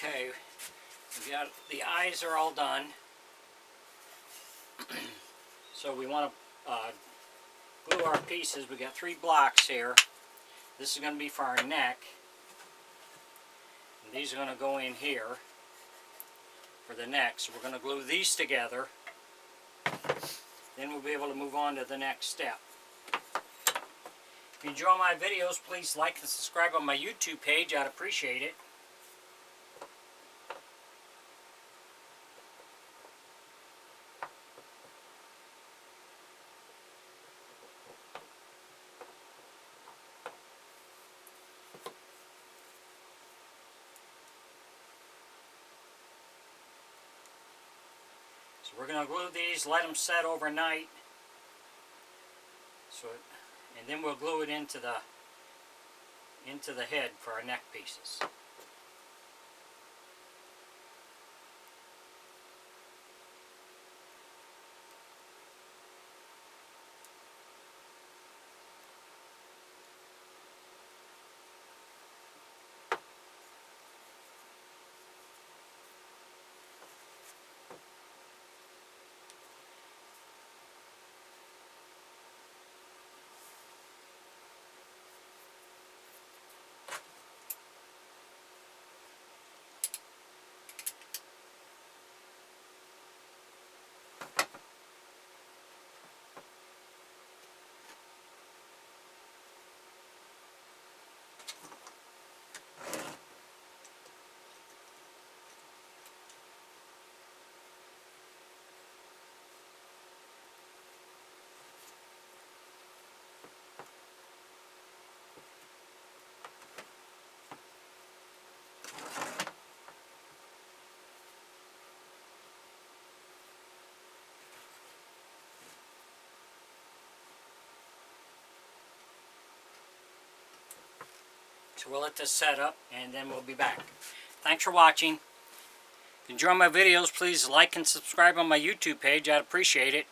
Okay, we got the eyes are all done. So we want to glue our pieces. We got 3 blocks here. This is going to be for our neck. And these are going to go in here for the neck. So we're going to glue these together. Then we'll be able to move on to the next step. If you enjoy my videos, please like and subscribe on my YouTube page. I'd appreciate it. So we're going to glue these, let them set overnight. And then we'll glue it into the head for our neck pieces. So we'll let this set up and then we'll be back. Thanks for watching. If you enjoy my videos, please like and subscribe on my YouTube page. I'd appreciate it.